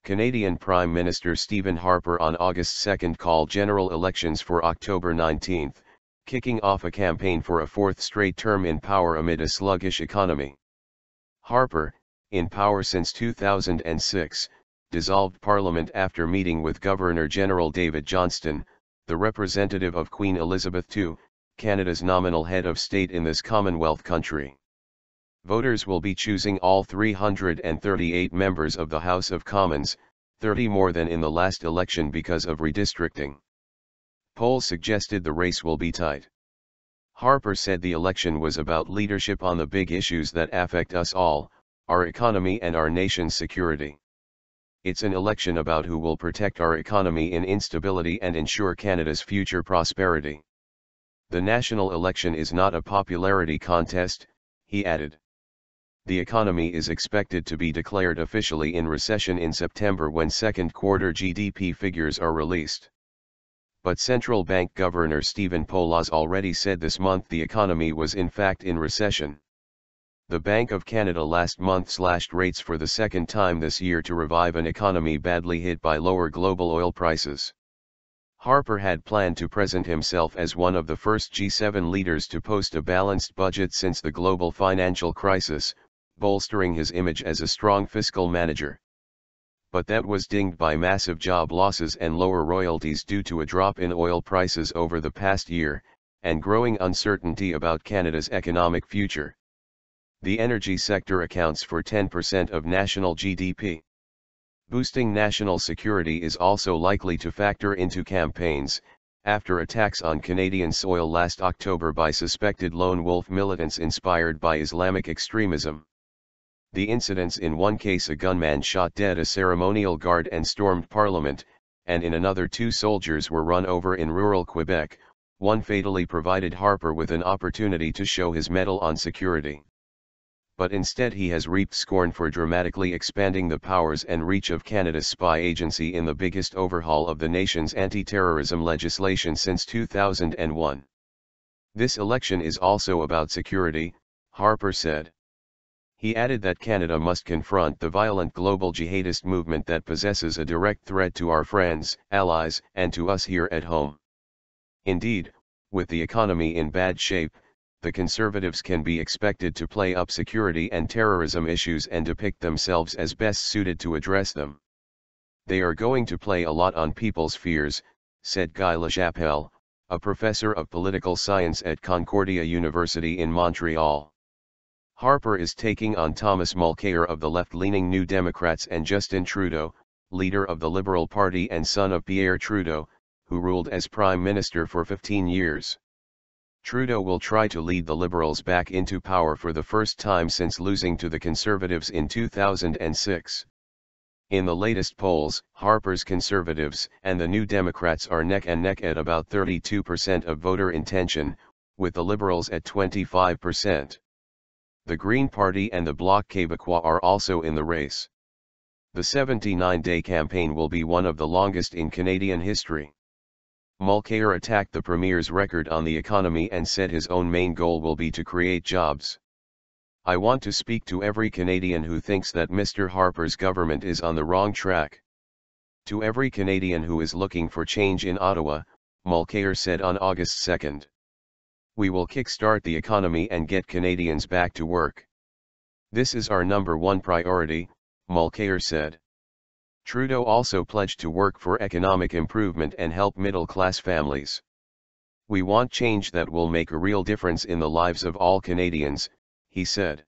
Canadian Prime Minister Stephen Harper on August 2 called general elections for October 19, kicking off a campaign for a fourth straight term in power amid a sluggish economy. Harper, in power since 2006, dissolved Parliament after meeting with Governor General David Johnston, the representative of Queen Elizabeth II, Canada's nominal head of state in this Commonwealth country. Voters will be choosing all 338 members of the House of Commons, 30 more than in the last election because of redistricting. Polls suggested the race will be tight. Harper said the election was about leadership on the big issues that affect us all, our economy and our nation's security. It's an election about who will protect our economy in instability and ensure Canada's future prosperity. The national election is not a popularity contest, he added. The economy is expected to be declared officially in recession in September when second quarter GDP figures are released. But Central Bank Governor Stephen Harper already said this month the economy was in fact in recession. The Bank of Canada last month slashed rates for the second time this year to revive an economy badly hit by lower global oil prices. Harper had planned to present himself as one of the first G7 leaders to post a balanced budget since the global financial crisis, bolstering his image as a strong fiscal manager. But that was dinged by massive job losses and lower royalties due to a drop in oil prices over the past year, and growing uncertainty about Canada's economic future. The energy sector accounts for 10% of national GDP. Boosting national security is also likely to factor into campaigns, after attacks on Canadian soil last October by suspected lone wolf militants inspired by Islamic extremism. The incidents: in one case a gunman shot dead a ceremonial guard and stormed Parliament, and in another 2 soldiers were run over in rural Quebec, one fatally provided Harper with an opportunity to show his mettle on security. But instead he has reaped scorn for dramatically expanding the powers and reach of Canada's spy agency in the biggest overhaul of the nation's anti-terrorism legislation since 2001. This election is also about security, Harper said. He added that Canada must confront the violent global jihadist movement that possesses a direct threat to our friends, allies, and to us here at home. Indeed, with the economy in bad shape, the Conservatives can be expected to play up security and terrorism issues and depict themselves as best suited to address them. They are going to play a lot on people's fears, said Guy Lachapelle, a professor of political science at Concordia University in Montreal. Harper is taking on Thomas Mulcair of the left-leaning New Democrats and Justin Trudeau, leader of the Liberal Party and son of Pierre Trudeau, who ruled as Prime Minister for 15 years. Trudeau will try to lead the Liberals back into power for the first time since losing to the Conservatives in 2006. In the latest polls, Harper's Conservatives and the New Democrats are neck and neck at about 32% of voter intention, with the Liberals at 25%. The Green Party and the Bloc Québécois are also in the race. The 79-day campaign will be one of the longest in Canadian history. Mulcair attacked the Premier's record on the economy and said his own main goal will be to create jobs. "I want to speak to every Canadian who thinks that Mr. Harper's government is on the wrong track. To every Canadian who is looking for change in Ottawa," Mulcair said on August 2. "We will kickstart the economy and get Canadians back to work. This is our number one priority," Mulcair said. Trudeau also pledged to work for economic improvement and help middle-class families. "We want change that will make a real difference in the lives of all Canadians," he said.